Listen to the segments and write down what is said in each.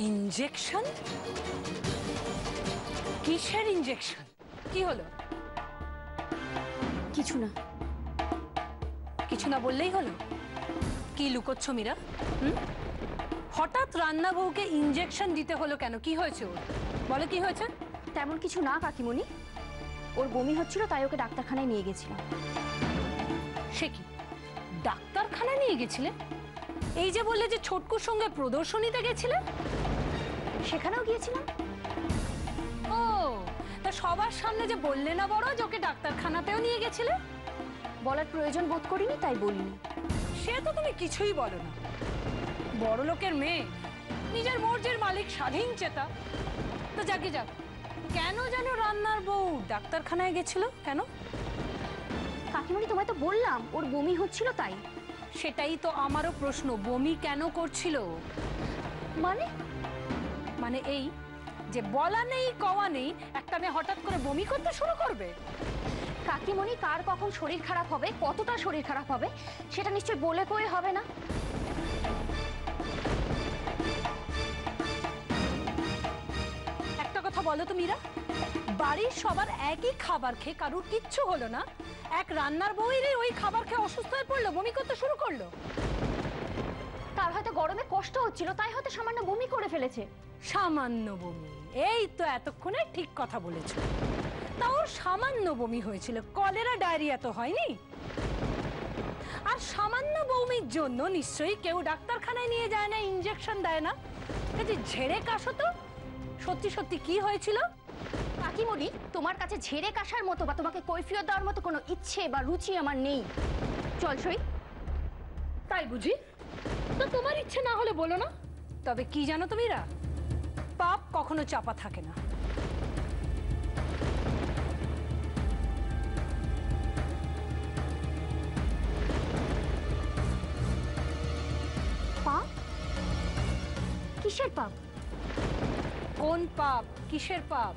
Injection? কিসের injection? কি হলো? কিছু না। কিছু না বললেই হলো? কি লুকোচ্ছ মীরা? হঠাৎ রান্না বউকে ইনজেকশন দিতে হলো কেন? কি হয়েছে ওর? বলো কি হয়েছে? তেমন কিছু না কাকিমণি, ওর বমি হচ্ছিল তাই ওকে ডাক্তারখানায় নিয়ে গেছিলাম। সে কি, ডাক্তারখানায় নিয়ে গেছিলে? এই যে বললে যে ছোটকুর সঙ্গে প্রদর্শনীতে গেছিলে? সেখানেও গিয়েছিলাম। ও, তা সবার সামনে যে বললে না বড় যে ওকে ডাক্তারখানাতেও নিয়ে গেছিলে? বলার প্রয়োজন বোধ করিনি তাই বলিনি। সে তো তুমি কিছুই বলো না। বড় লোকের মেয়ে, নিজের মর্জির মালিক, স্বাধীন চেতা। তো যাকে যাক, কেন যেন রান্নার বউ ডাক্তারখানায় গেছিল কেন? কাকিমণি তোমায় তো বললাম ওর বমি হচ্ছিল তাই। সেটাই তো আমারও প্রশ্ন, বমি কেন করছিল? মানে? মানে এই যে বলা নেই কওয়া নেই একটা মেয়ে হঠাৎ করে বমি করতে শুরু করবে। কাকিমণি কার কখন শরীর খারাপ হবে, কতটা শরীর খারাপ হবে সেটা নিশ্চয় বলে কয়ে হবে না। একটা কথা বলো তো মীরা, বাড়ির সবার একই খাবার খেয়ে কারুর কিচ্ছু হলো না, এক রান্নার বউয়েরই ওই খাবার খেয়ে অসুস্থ হয়ে পড়লো, বমি করতে শুরু করলো। তার হয়তো গরমে কষ্ট হচ্ছিল তাই হয়তো সামান্য বমি করে ফেলেছে। সামান্য বমি? এই তো এতক্ষণে ঠিক কথা বলেছ। তা ওর সামান্য বমি হয়েছিল, কলেরা ডায়রিয়া তো হয়নি। আর সামান্য বমির জন্য নিশ্চয়ই কেউ ডাক্তারখানায় নিয়ে যায় না, ইনজেকশন দেয় না। এই যে ঝেড়ে কাশো তো, সত্যি সত্যি কি হয়েছিল? কাকিমণি তোমার কাছে ঝেড়ে কাশার মতো বা তোমাকে কৈফিয়ত দেওয়ার মতো কোনো ইচ্ছে বা রুচি আমার নেই। চল সই। তাই বুঝি? তো তোমার ইচ্ছে না হলে বলো না। তবে কি জানো তো মীরা, পাপ কখনো চাপা থাকে না। পাপ? কিসের পাপ? কোন পাপ, কিসের পাপ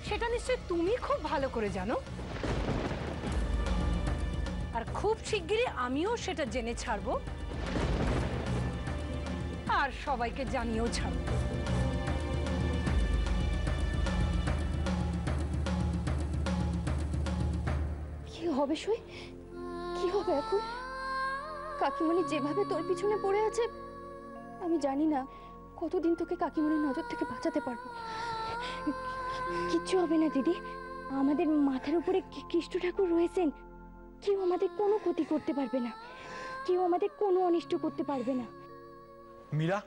সেটা নিশ্চয় তুমি খুব ভালো করে জানো। আর খুব শিগগিরই আমিও সেটা জেনে ছাড়বো, আর সবাইকে জানিয়েও ছাড়বো। কি হবে সই? কি হবে এখন? কাকিমণি যেভাবে তোর পিছনে পড়ে আছে আমি জানি না কতদিন তোকে কাকিমণির নজর থেকে বাঁচাতে পারবো। কিচ্ছু হবে না দিদি, আমাদের মাথার উপরে কৃষ্ণ ঠাকুর রয়েছেন। কেউ আমাদের কোনো ক্ষতি করতে পারবে না, কেউ আমাদের কোনো অনিষ্ট করতে পারবে না। মীরা,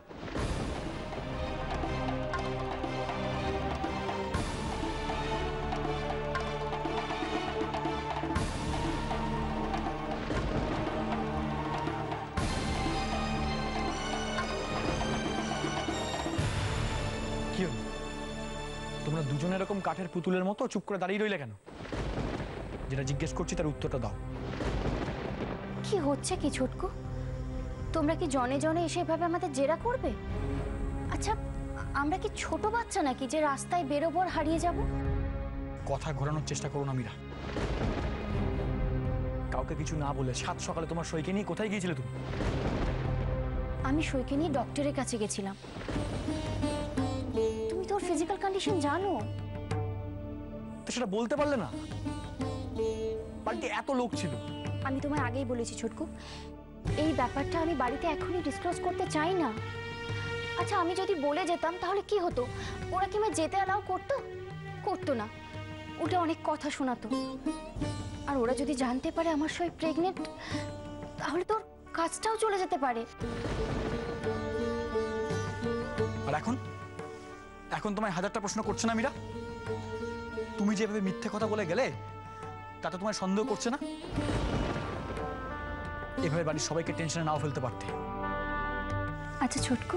কি হলো? তোমরা দুজনে এরকম কাঠের পুতুলের মতো চুপ করে দাঁড়িয়ে রইলে কেন? যেটা জিজ্ঞেস করছি তার উত্তরটা দাও। কি হচ্ছে কি ছোটকু? তোমরা কি জনে জনে এসে এভাবে আমাদের জেরা করবে? আচ্ছা আমরা কি ছোট বাচ্চা নাকি যে রাস্তায় বেরোবো আর হারিয়ে যাব? কথা ঘোরানোর চেষ্টা করো না মীরা। কাউকে কিছু না বলে সাত সকালে তোমার সইকে নিয়ে কোথায় গিয়েছিলে তুমি? আমি সইকে নিয়ে ডক্টরের কাছে গেছিলাম। তুমি তোর ফিজিক্যাল কন্ডিশন জানো। তো সেটা বলতে পারলে না? বাড়িতে এত লোক ছিল। আমি তোমায় আগেই বলেছি ছোটকু, এই ব্যাপারটা আমি বাড়িতে এখনই ডিসক্লোজ করতে চাই না। আচ্ছা আমি যদি বলে যেতাম তাহলে কি হতো? ওরা কি আমায় যেতে অ্যালাউ করতো? করতো না, ওটা অনেক কথা শোনাতো। আর ওরা যদি জানতে পারে আমার সই প্রেগনেন্ট তাহলে তোর কাজটাও চলে যেতে পারে। আর এখন এখন তোমায় হাজারটা প্রশ্ন করছে না মীরা? তুমি যেভাবে মিথ্যে কথা বলে গেলে তাতে তোমায় সন্দেহ করছে না? এভাবে বাড়ির সবাইকে টেনশনে নাও ফেলতে পারতে। আচ্ছা ছোটকু,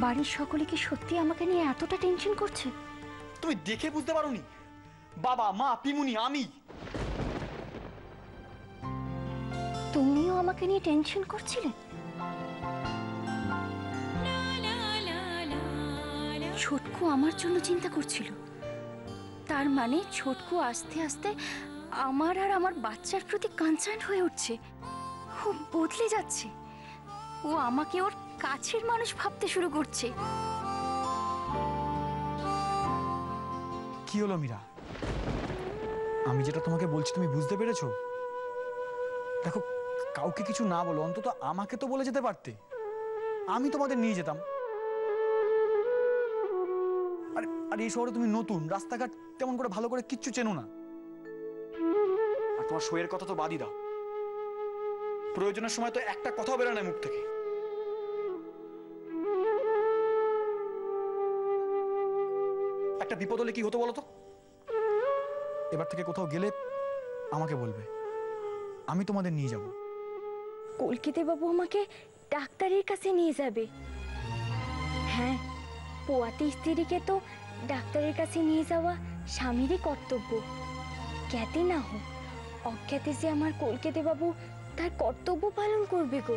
বাড়ির সকলে কি সত্যি আমাকে নিয়ে এতটা টেনশন করছে? তুমি দেখে বুঝতে পারোনি? বাবা, মা, পিমুনি, আমি। তুমিও আমাকে নিয়ে টেনশন করছিলে? ছোটকু আমার জন্য চিন্তা করছিল। তার মানে ছোটকু আস্তে আস্তে আমার আর আমার বাচ্চার প্রতি কনসার্ন হয়ে উঠছে। ও বদলে যাচ্ছে। ও আমাকে ওর কাছের মানুষ ভাবতে শুরু করছে। কি হলো মীরা? আমি যেটা তোমাকে বলছি তুমি বুঝতে পেরেছো? দেখো, কাউকে কিছু না বলো, অন্তত আমাকে তো বলে যেতে পারতে, আমি তোমাদের নিয়ে যেতাম। আর আর এই শহরে তুমি নতুন, রাস্তাঘাট তেমন করে ভালো করে কিচ্ছু চেনো না। আর তোমার শোয়ের কথা তো বাদই দাও, প্রয়োজনের সময় তো একটা কথাও বেরোয় না মুখ থেকে। একটা বিপদ হলে কি হতো বলো তো? এবার থেকে কোথাও গেলে আমাকে বলবে, আমি তোমাদের নিয়ে যাব। কলকাতা বাবু আমাকে ডাক্তারের কাছে নিয়ে যাবে। হ্যাঁ, পোয়াতি স্ত্রীকে তো ডাক্তারের কাছে নিয়ে যাওয়া স্বামীরই কর্তব্য। জ্ঞাতে না হোক, অজ্ঞাতে যে আমার কলকাতা বাবু তার কর্তব্য পালন করবে গো।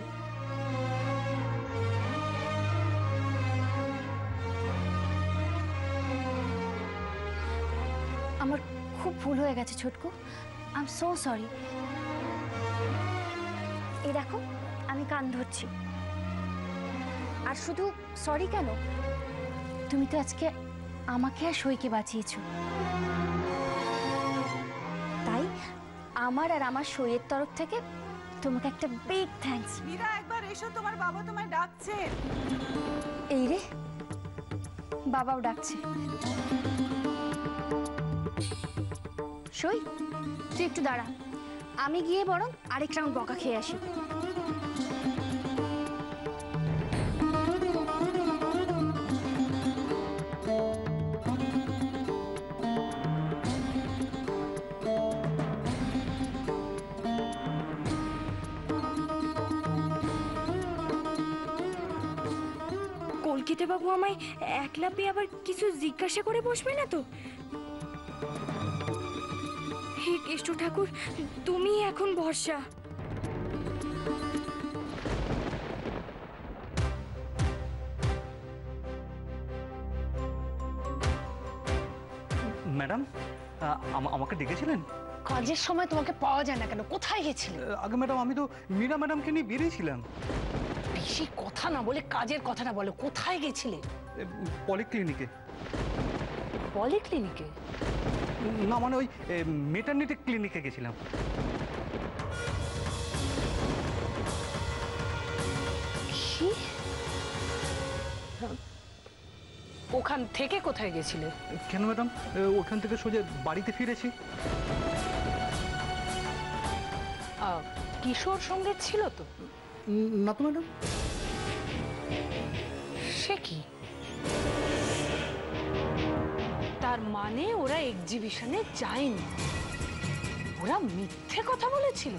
আমার খুব ভুল হয়ে গেছে Chhotku, I am so sorry. এই দেখো, আমি কান ধরছি। আর শুধু সরি কেন, তুমি তো আজকে আমাকে আর সইকে বাঁচিয়েছো। তাই আমার আর আমার সইয়ের তরফ থেকে তোমাকে একটা বিগ থ্যাঙ্কস। মীরা, একবার এসো, তোমার বাবা তোমায় ডাকছে। এই রে, বাবাও ডাকছে। সই, তুই একটু দাঁড়া, আমি গিয়ে বরং আরেক রাউন্ড বকা খেয়ে আসি। কলকাতা বাবু আমায় একলা পেয়ে আবার কিছু জিজ্ঞাসা করে বসবে না তো? হে কেষ্ট ঠাকুর, তুমি এখন ভরসা। ম্যাডাম, আমাকে ডেকেছিলেন? কাজের সময় তোমাকে পাওয়া যায় না কেন? কোথায় গেছিলে? আগে ম্যাডাম, আমি তো মীরা ম্যাডামকে নিয়ে বেরিয়েছিলাম। বেশি কথা না বলে কাজের কথা না বলো, কোথায় গেছিলে? পলিক্লিনিকে। পলিক্লিনিকে? না মানে ওই মেটার্নিটি ক্লিনিকে গেছিলাম। কি? ওখান থেকে কোথায় গেছিলে? কেন ম্যাডাম, ওখান থেকে সোজা বাড়িতে ফিরেছি। কিশোর সঙ্গে ছিল তো? না তো ম্যাডাম। সে কি? তার মানে ওরা এক্সিবিশনে যায়নি, ওরা মিথ্যে কথা বলেছিল।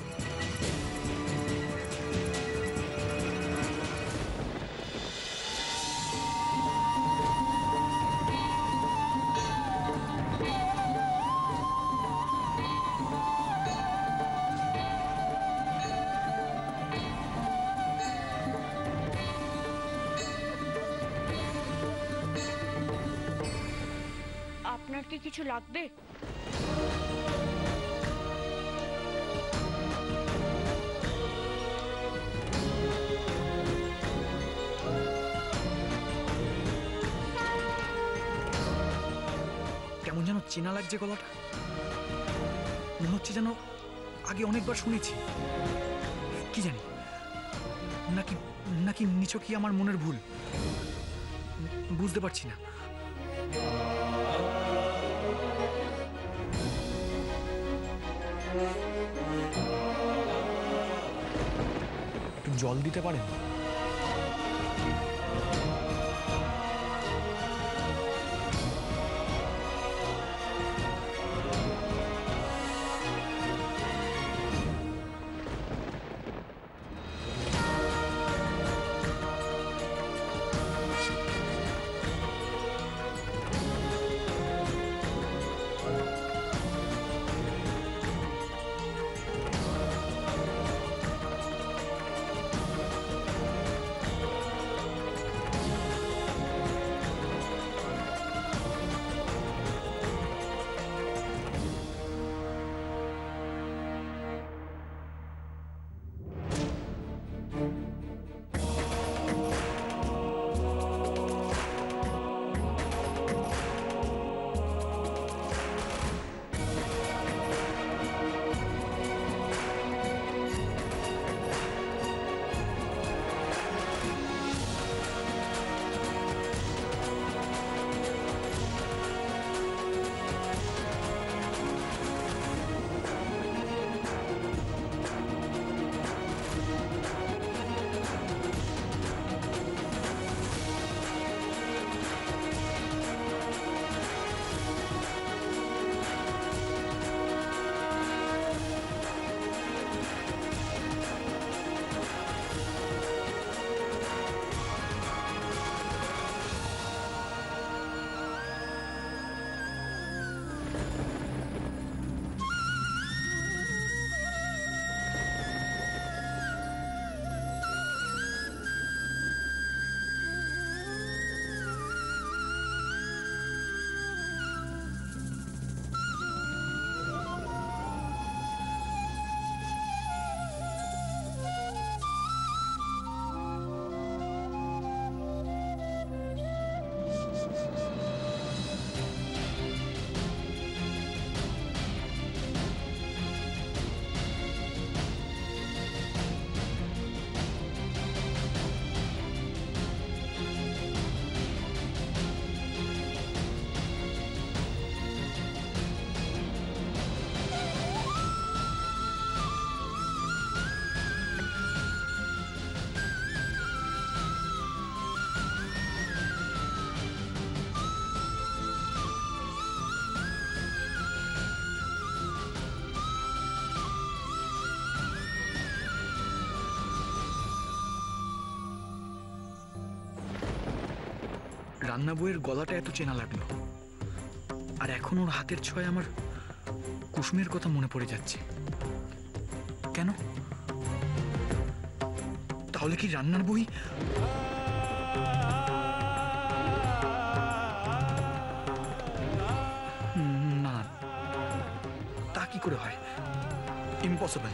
আপনার কি কিছু লাগবে? কেমন যেন চেনা লাগছে গলাটা, মনে হচ্ছে যেন আগে অনেকবার শুনেছি। কি জানি, নাকি নাকি নিছকই আমার মনের ভুল, বুঝতে পারছি না। একটু জল দিতে পারেন? রান্না বইয়ের গলাটা এত চেনা লাগলো, আর এখন ওর হাতের ছোঁয়ায় আমার কুসুমের কথা মনে পড়ে যাচ্ছে। কেন? তাহলে কি রান্নার বই? না, তা কি করে হয়? ইম্পসিবল।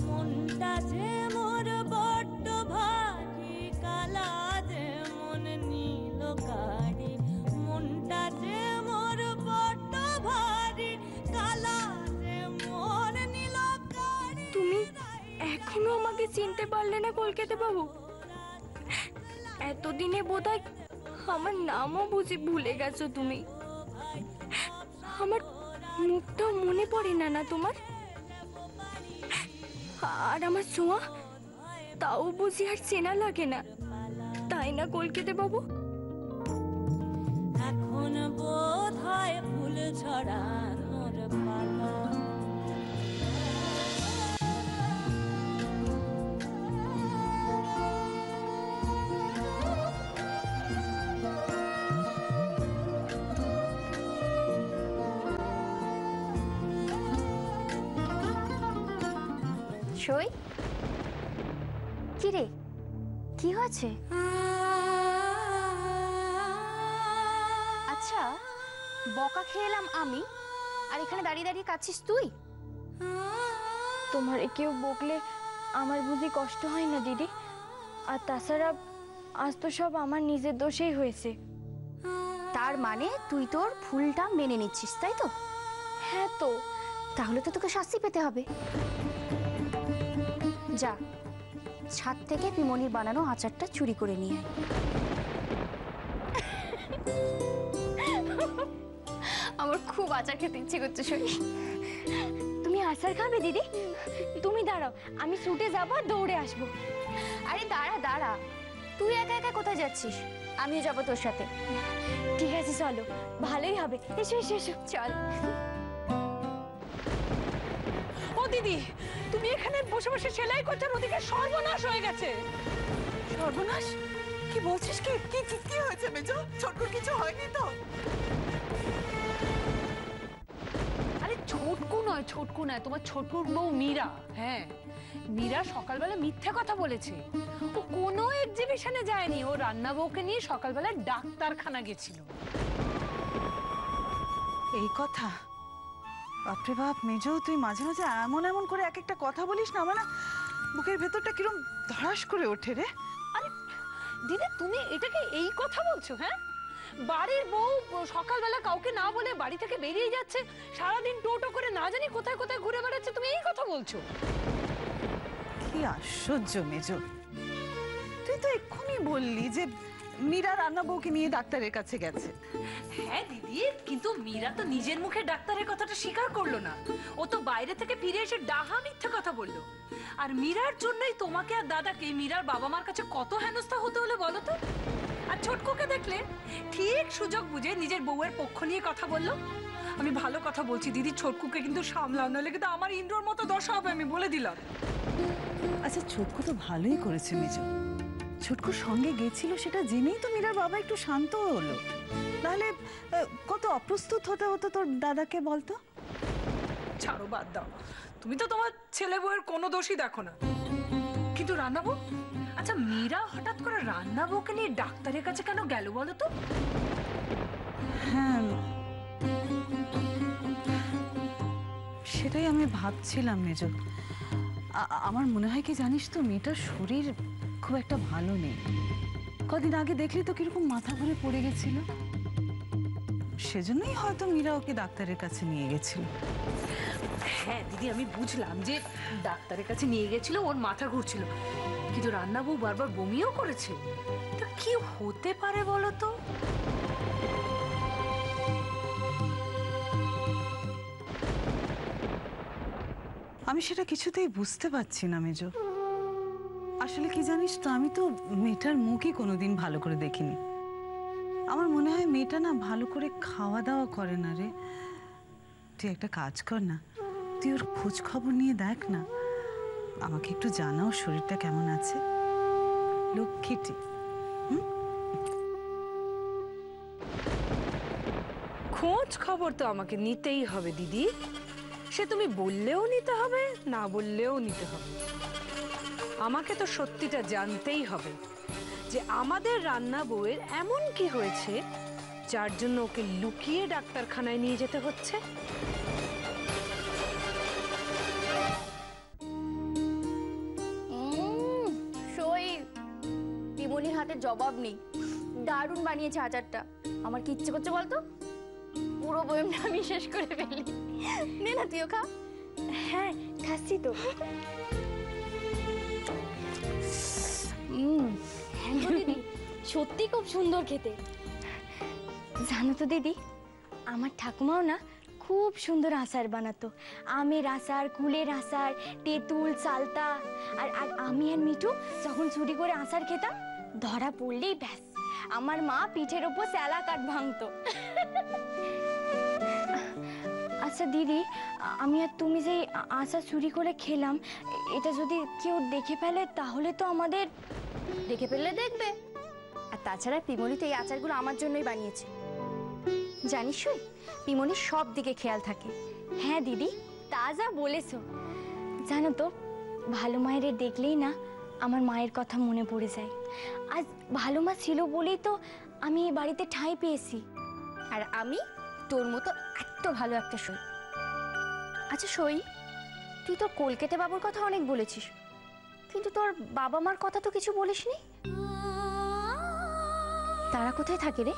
মনটা যে মোর বড্ড ভারী, কালা যে মন নীল কারি। মনটা যে মোর বড্ড ভারী, কালা যে মন নীল কারি। তুমি এখনো আমাকে চিনতে পারলে না কলকাতা বাবু? এতদিনে বোধহয় আমার নামও বুঝি ভুলে গেছো তুমি। আমার মুখটাও মনে পড়ে না না তোমার? আর আমার ছোঁয়া তাও বুঝি আর চেনা লাগে না, তাই না কলকাতা বাবু? এখন বোধ হয় ফুল ছড়ানোর পালা। সই কি রে, কি হয়েছে? আচ্ছা, বকা খেয়ে এলাম আমি, আর এখানে দাঁড়িয়ে দাঁড়িয়ে কাঁদছিস তুই? তোমার কেউ বকলে আমার বুঝি কষ্ট হয় না দিদি? আর তাছাড়া আজ তো সব আমার নিজের দোষেই হয়েছে। তার মানে তুই তোর ভুলটা মেনে নিচ্ছিস, তাই তো? হ্যাঁ তো। তাহলে তো তোকে শাস্তি পেতে হবে। যা, ছাদ থেকে পিমনির বানানো আচারটা চুরি করে নিয়ে আয়। আমার খুব আচার খেতে ইচ্ছে করছে সই। তুমি আচার খাবে দিদি? তুমি দাঁড়াও, আমি ছুটে যাবো আর দৌড়ে আসবো। আরে দাঁড়া দাঁড়া, তুই একা একা কোথায় যাচ্ছিস? আমিও যাবো তোর সাথে। ঠিক আছে চলো, ভালোই হবে। এসো এসো এসো, চল। ও দিদি, তুমি এখানে বসে বসে সেলাই করছো, ওদিকে সর্বনাশ হয়ে গেছে। সর্বনাশ? কি বলছিস? কি কি কি কি হয়েছে মেজো? ছোটকুর কিছু হয়নি তো? আরে ছোটকু নয়, ছোটকু নয়, তোমার ছোটকুর বউ মীরা। হ্যাঁ, মীরা সকালবেলা মিথ্যে কথা বলেছে। ও কোনো এক্সিবিশনে যায়নি, ও রান্না বউকে নিয়ে সকালবেলা ডাক্তারখানা গেছিল। এই কথা? বাপরে বাপ মেজো, তুই মাঝে মাঝে এমন এমন করে এক একটা কথা বলিস না, আমার না বুকের ভেতরটা কিরম ধড়াস করে ওঠে রে। আরে দিদি, তুমি এটাকে এই কথা বলছো? হ্যাঁ, বাড়ির বউ সকালবেলা কাউকে না বলে বাড়ি থেকে বেরিয়ে যাচ্ছে, সারাদিন টোটো করে না জানি কোথায় কোথায় ঘুরে বেড়াচ্ছে, তুমি এই কথা বলছো? কি আশ্চর্য মেজো, তুই তো এক্ষুনি বললি যে মীরা রান্না বউকে নিয়ে ডাক্তারের কাছে গেছে। হ্যাঁ দিদি, কিন্তু মীরা তো নিজের মুখে ডাক্তারের কথাটা স্বীকার করলো না। ও তো বাইরে থেকে ফিরে এসে ডাহা মিথ্যে কথা বললো। আর মীরার জন্যই তোমাকে আর দাদাকে মীরার বাবা মার কাছে কত হেনস্থা হতে হলো বলো তো। আর ছোটকুকে দেখলে ঠিক সুযোগ বুঝে নিজের বউয়ের পক্ষ নিয়ে কথা বললো। আমি ভালো কথা বলছি দিদি, ছোটকুকে কিন্তু সামলাও, নাহলে কিন্তু আমার ইন্দ্রর মতো দশা হবে, আমি বলে দিলাম। আচ্ছা, ছোটকু তো ভালোই করেছে মেজো। ছোটকুর সঙ্গে গেছিল সেটা জেনেই তো মীরার বাবা একটু শান্ত হলো, নাহলে কত অপ্রস্তুত হতে হতো তোর দাদাকে বলতো। ছাড়ো, বাদ দাও, তুমি তো তোমার ছেলে বউয়ের কোনো দোষই দেখো না। কিন্তু রান্না বউ, আচ্ছা মীরা হঠাৎ করে রান্না বউকে নিয়ে ডাক্তারের কাছে কেন গেল বলো তো? হ্যাঁ, সেটাই আমি ভাবছিলাম মেজো। আমার মনে হয় কি জানিস তো, মেয়েটার শরীর খুব একটা ভালো নেই। কদিন আগে দেখলি তো কিরকম মাথা ঘুরে পড়ে গেছিল। সেজন্যই হয়তো মীরা ওকে ডাক্তারের কাছে নিয়ে গেছিল। হ্যাঁ দিদি, আমি বুঝলাম যে ডাক্তারের কাছে নিয়ে গেছিল, ওর মাথা ঘুরছিল, কিন্তু রান্না বউ বারবার বমিও করেছে। তা কি হতে পারে বলো তো? আমি সেটা কিছুতেই বুঝতে পারছি না মেজো। আসলে কি জানিস তো, আমি তো মেয়েটার মুখই কোনোদিন ভালো করে দেখিনি। আমার মনে হয় মেয়েটা না ভালো করে খাওয়া দাওয়া করে না রে। তুই একটা কাজ কর না, তুই ওর খোঁজ খবর নিয়ে দেখ না, আমাকে একটু জানাও শরীরটা কেমন আছে। লক্ষ্মীটি। খোঁজ খবর তো আমাকে নিতেই হবে দিদি, সে তুমি বললেও নিতে হবে, না বললেও নিতে হবে। আমাকে তো সত্যিটা জানতেই হবে যে আমাদের রান্না বউয়ের এমন কি হয়েছে যার জন্য ওকে লুকিয়ে ডাক্তারখানায় নিয়ে যেতে হচ্ছে। সই পিমনির হাতে জবাব নেই, দারুণ বানিয়েছে আচারটা। আমার কি ইচ্ছে করছে বলতো, পুরো বয়মটা আমি শেষ করে ফেলি। নে না তুইও খা। হ্যাঁ খাচ্ছি তো। হ্যাঁ গো দিদি, সত্যি খুব সুন্দর খেতে। জানো তো দিদি, আমার ঠাকুমাও না খুব সুন্দর আচার বানাতো। আমের আচার, কুলের আচার, তেঁতুল, চালতা। আর আর আমি আর মিঠু যখন চুরি করে আচার খেতাম, ধরা পড়লেই ব্যাস আমার মা পিঠের ওপর স্যালা কাঠ ভাঙতো। আচ্ছা দিদি, আমি আর তুমি যে আচার চুরি করে খেলাম, এটা যদি কেউ দেখে ফেলে তাহলে তো আমাদের। দেখে ফেললে দেখবে। আর তাছাড়া পিমনি তো এই আচারগুলো আমার জন্যই বানিয়েছে। জানিস পিমনির সব দিকে খেয়াল থাকে। হ্যাঁ দিদি, তা যা বলেছো। জানো তো, ভালো মায়ের দেখলেই না আমার মায়ের কথা মনে পড়ে যায়। আজ ভালো মা ছিল বলেই তো আমি এই বাড়িতে ঠাঁই পেয়েছি। আর আমি তোর মতো এত ভালো একটা সই। আচ্ছা সই, তুই তোর কলকাতা বাবুর কথা অনেক বলেছিস, কিন্তু তোর বাবা মার কথা তো কিছু বলিসনি। তারা কোথায় থাকে রে?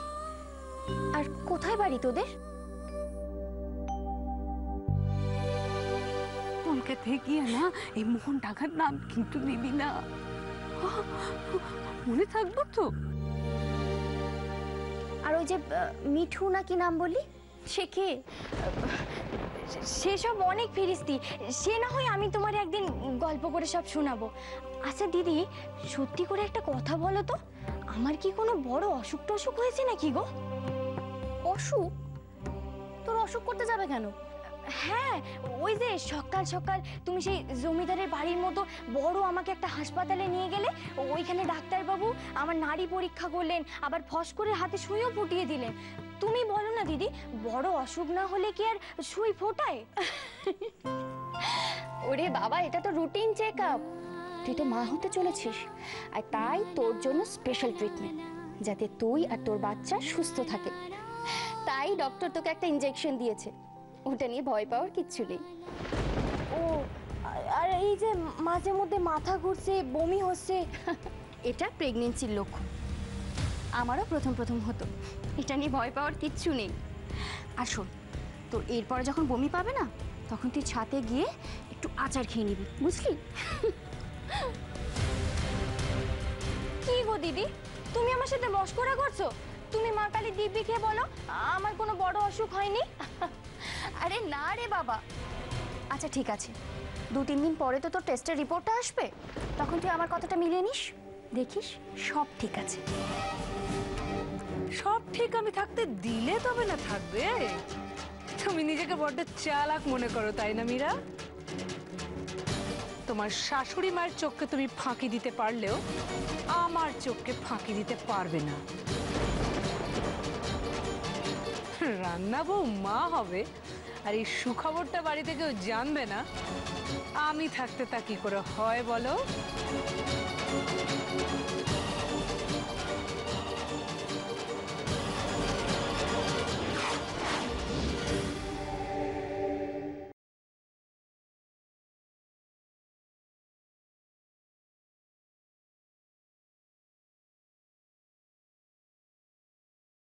আর কোথায় বাড়ি তোদের? কলকাতায় গিয়ে না এই মোহন টাকার নাম কিন্তু নিবি না, মনে থাকবো তো। আর ওই যে মিঠু না কি নাম বললি, সে কে? সেসব অনেক ফিরিস্তি, সে না হয় আমি তোমার একদিন গল্প করে সব শোনাবো। আচ্ছা দিদি, সত্যি করে একটা কথা বলো তো, আমার কি কোনো বড় অসুখ টসুখ হয়েছে নাকি গো? অসুখ? তোর অসুখ করতে যাবে কেন? হ্যাঁ, ওই যে সকাল সকাল তুমি সেই জমিদারের বাড়ির মতো বড় আমাকে একটা হাসপাতালে নিয়ে গেলে, ওইখানে ডাক্তারবাবু আমার নাড়ি পরীক্ষা করলেন, আবার ফস করে হাতে সুইও ফুটিয়ে দিলেন। তুমি বলো না দিদি, বড় অসুখ না হলে কি আর সুই ফোটায়? ওরে বাবা, এটা তো রুটিন চেক আপ। তুই তো মা হতে চলেছিস, আর তাই তোর জন্য স্পেশাল ট্রিটমেন্ট, যাতে তুই আর তোর বাচ্চা সুস্থ থাকে। তাই ডক্টর তোকে একটা ইনজেকশন দিয়েছে, ওটা নিয়ে ভয় পাওয়ার কিচ্ছু নেই। ও, আর এই যে মাঝে মধ্যে মাথা ঘুরছে, বমি হচ্ছে, এটা প্রেগনেন্সির লক্ষণ। আমারও প্রথম প্রথম হতো, এটা নিয়ে ভয় পাওয়ার কিচ্ছু নেই। আর শোন, তোর এরপরে যখন বমি পাবে না, তখন তুই ছাদে গিয়ে একটু আচার খেয়ে নিবি, বুঝলি? কি গো দিদি, তুমি আমার সাথে মস্করা করছো? তুমি মা কালী দিব্যি খেয়ে বলো আমার কোনো বড় অসুখ হয়নি। আরে না রে বাবা। আচ্ছা ঠিক আছে, 2-3 দিন পরে তো তোর টেস্টের রিপোর্টটা আসবে, তখন তুই আমার কথাটা মিলিয়ে নিস, দেখিস সব ঠিক আছে। সব ঠিক আমি থাকতে দিলে তবে না থাকবে। তুমি নিজেকে বড্ড চালাক মনে করো, তাই না মীরা? তোমার শাশুড়ি মায়ের চোখকে তুমি ফাঁকি দিতে পারলেও আমার চোখকে ফাঁকি দিতে পারবে না। রান্না বউ মা হবে, আর এই সুখবরটা বাড়িতে কেউ জানবে না। আমি থাকতে তা কি করে হয় বলো?